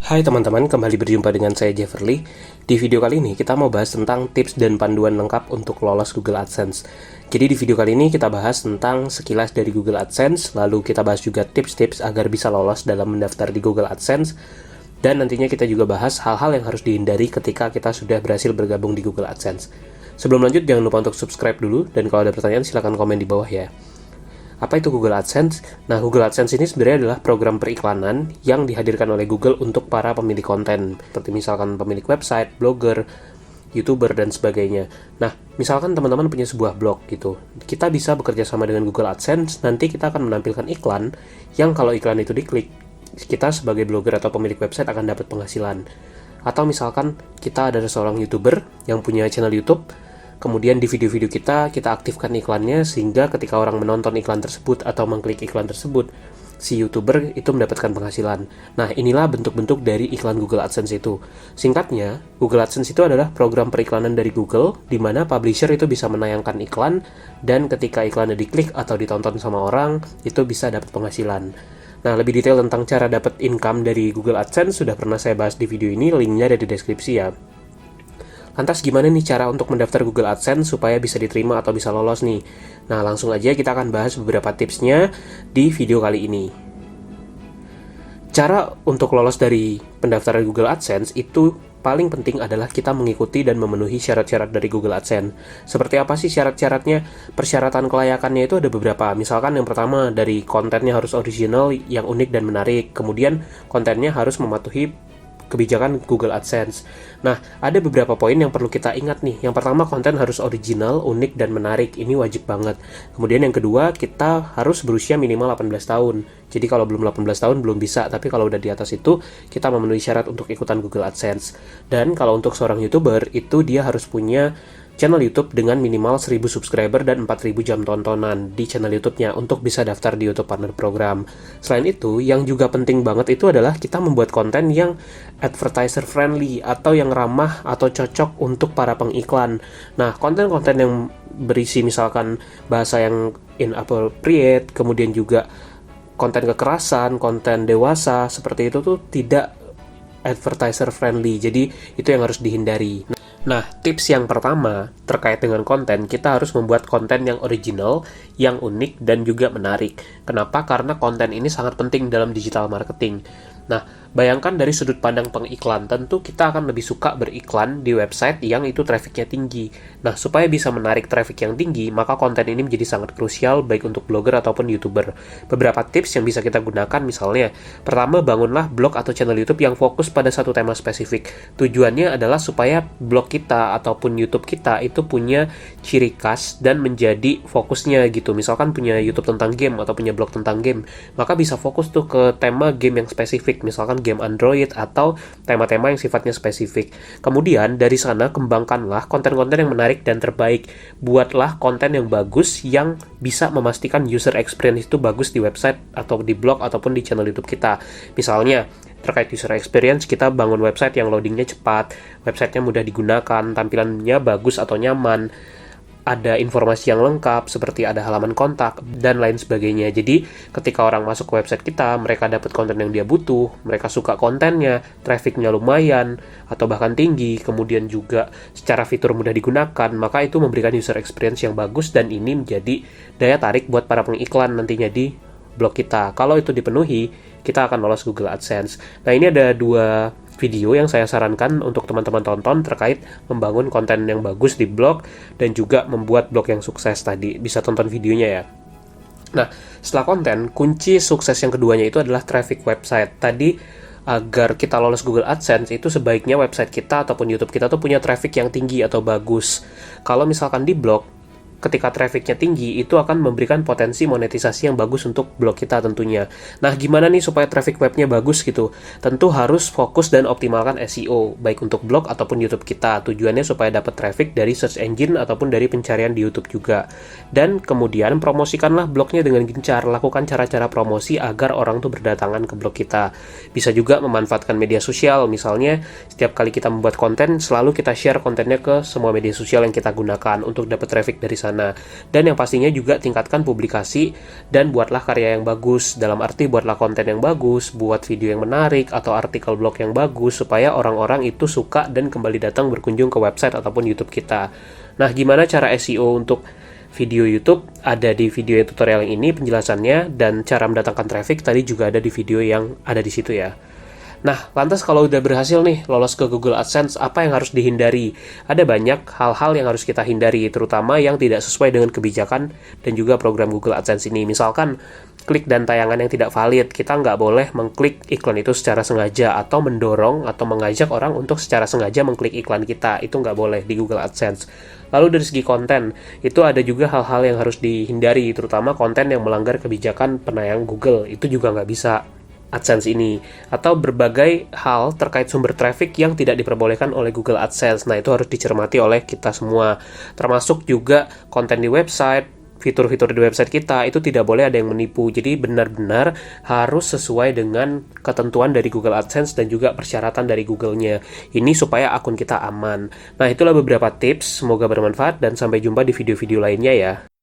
Hai teman-teman, kembali berjumpa dengan saya Jefferly. Di video kali ini kita mau bahas tentang tips dan panduan lengkap untuk lolos Google AdSense. Jadi di video kali ini kita bahas tentang sekilas dari Google AdSense, lalu kita bahas juga tips-tips agar bisa lolos dalam mendaftar di Google AdSense, dan nantinya kita juga bahas hal-hal yang harus dihindari ketika kita sudah berhasil bergabung di Google AdSense. Sebelum lanjut, jangan lupa untuk subscribe dulu, dan kalau ada pertanyaan silahkan komen di bawah ya. Apa itu Google AdSense? Nah, Google AdSense ini sebenarnya adalah program periklanan yang dihadirkan oleh Google untuk para pemilik konten, seperti misalkan pemilik website, blogger, YouTuber, dan sebagainya. Nah, misalkan teman-teman punya sebuah blog gitu, kita bisa bekerja sama dengan Google AdSense, nanti kita akan menampilkan iklan, yang kalau iklan itu diklik, kita sebagai blogger atau pemilik website akan dapat penghasilan. Atau misalkan kita ada seorang YouTuber yang punya channel YouTube, kemudian di video-video kita aktifkan iklannya sehingga ketika orang menonton iklan tersebut atau mengklik iklan tersebut, si YouTuber itu mendapatkan penghasilan. Nah, inilah bentuk-bentuk dari iklan Google AdSense itu. Singkatnya, Google AdSense itu adalah program periklanan dari Google di mana publisher itu bisa menayangkan iklan dan ketika iklannya diklik atau ditonton sama orang, itu bisa dapat penghasilan. Nah, lebih detail tentang cara dapat income dari Google AdSense sudah pernah saya bahas di video ini, linknya ada di deskripsi ya. Lantas gimana nih cara untuk mendaftar Google AdSense supaya bisa diterima atau bisa lolos nih? Nah, langsung aja kita akan bahas beberapa tipsnya di video kali ini. Cara untuk lolos dari pendaftaran Google AdSense itu paling penting adalah kita mengikuti dan memenuhi syarat-syarat dari Google AdSense. Seperti apa sih syarat-syaratnya? Persyaratan kelayakannya itu ada beberapa. Misalkan yang pertama dari kontennya harus original, yang unik dan menarik. Kemudian kontennya harus mematuhi kebijakan Google AdSense. Nah, ada beberapa poin yang perlu kita ingat nih. Yang pertama, konten harus original, unik, dan menarik. Ini wajib banget. Kemudian yang kedua, kita harus berusia minimal 18 tahun. Jadi kalau belum 18 tahun belum bisa, tapi kalau udah di atas itu, kita memenuhi syarat untuk ikutan Google AdSense. Dan kalau untuk seorang YouTuber, itu dia harus punya channel YouTube dengan minimal 1000 subscriber dan 4000 jam tontonan di channel YouTube-nya untuk bisa daftar di YouTube Partner Program. Selain itu, yang juga penting banget itu adalah kita membuat konten yang advertiser friendly atau yang ramah atau cocok untuk para pengiklan. Nah, konten-konten yang berisi misalkan bahasa yang inappropriate, kemudian juga konten kekerasan, konten dewasa, seperti itu tuh tidak advertiser friendly. Jadi, itu yang harus dihindari. Nah, tips yang pertama terkait dengan konten, kita harus membuat konten yang original, yang unik, dan juga menarik. Kenapa? Karena konten ini sangat penting dalam digital marketing. Nah, bayangkan dari sudut pandang pengiklan, tentu kita akan lebih suka beriklan di website yang itu trafficnya tinggi. Nah, supaya bisa menarik traffic yang tinggi, maka konten ini menjadi sangat krusial baik untuk blogger ataupun YouTuber. Beberapa tips yang bisa kita gunakan misalnya, pertama, bangunlah blog atau channel YouTube yang fokus pada satu tema spesifik. Tujuannya adalah supaya blog kita ataupun YouTube kita itu punya ciri khas dan menjadi fokusnya gitu. Misalkan punya YouTube tentang game atau punya blog tentang game, maka bisa fokus tuh ke tema game yang spesifik, misalkan game Android atau tema-tema yang sifatnya spesifik. Kemudian dari sana kembangkanlah konten-konten yang menarik dan terbaik. Buatlah konten yang bagus yang bisa memastikan user experience itu bagus di website atau di blog ataupun di channel YouTube kita. Misalnya terkait user experience, kita bangun website yang loadingnya cepat, websitenya mudah digunakan, tampilannya bagus atau nyaman, ada informasi yang lengkap seperti ada halaman kontak dan lain sebagainya. Jadi ketika orang masuk ke website kita, mereka dapat konten yang dia butuh, mereka suka kontennya, trafficnya lumayan atau bahkan tinggi, kemudian juga secara fitur mudah digunakan, maka itu memberikan user experience yang bagus dan ini menjadi daya tarik buat para pengiklan nantinya di blog kita. Kalau itu dipenuhi, kita akan lolos Google AdSense. Nah, ini ada 2 video yang saya sarankan untuk teman-teman tonton terkait membangun konten yang bagus di blog dan juga membuat blog yang sukses tadi. Bisa tonton videonya ya. Nah, setelah konten, kunci sukses yang keduanya itu adalah traffic website. Tadi, agar kita lolos Google AdSense, itu sebaiknya website kita ataupun YouTube kita tuh punya traffic yang tinggi atau bagus. Kalau misalkan di blog, ketika trafficnya tinggi, itu akan memberikan potensi monetisasi yang bagus untuk blog kita tentunya. Nah, gimana nih supaya traffic webnya bagus gitu? Tentu harus fokus dan optimalkan SEO, baik untuk blog ataupun YouTube kita. Tujuannya supaya dapat traffic dari search engine ataupun dari pencarian di YouTube juga. Dan kemudian promosikanlah blognya dengan gencar. Lakukan cara-cara promosi agar orang tuh berdatangan ke blog kita. Bisa juga memanfaatkan media sosial. Misalnya, setiap kali kita membuat konten, selalu kita share kontennya ke semua media sosial yang kita gunakan untuk dapat traffic dari sana. sana. Dan yang pastinya juga tingkatkan publikasi dan buatlah karya yang bagus. Dalam arti buatlah konten yang bagus, buat video yang menarik atau artikel blog yang bagus supaya orang-orang itu suka dan kembali datang berkunjung ke website ataupun YouTube kita. Nah, gimana cara SEO untuk video YouTube? Ada di video tutorial yang ini penjelasannya, dan cara mendatangkan traffic tadi juga ada di video yang ada di situ ya. Nah, lantas kalau udah berhasil nih lolos ke Google AdSense, apa yang harus dihindari? Ada banyak hal-hal yang harus kita hindari, terutama yang tidak sesuai dengan kebijakan dan juga program Google AdSense ini. Misalkan, klik dan tayangan yang tidak valid. Kita nggak boleh mengklik iklan itu secara sengaja, atau mendorong atau mengajak orang untuk secara sengaja mengklik iklan kita. Itu nggak boleh di Google AdSense. Lalu dari segi konten, itu ada juga hal-hal yang harus dihindari, terutama konten yang melanggar kebijakan penayang Google. Itu juga nggak bisa AdSense ini, atau berbagai hal terkait sumber traffic yang tidak diperbolehkan oleh Google AdSense. Nah, itu harus dicermati oleh kita semua, termasuk juga konten di website, fitur-fitur di website kita itu tidak boleh ada yang menipu. Jadi benar-benar harus sesuai dengan ketentuan dari Google AdSense dan juga persyaratan dari Google-nya. Ini supaya akun kita aman. Nah, itulah beberapa tips, semoga bermanfaat dan sampai jumpa di video-video lainnya ya.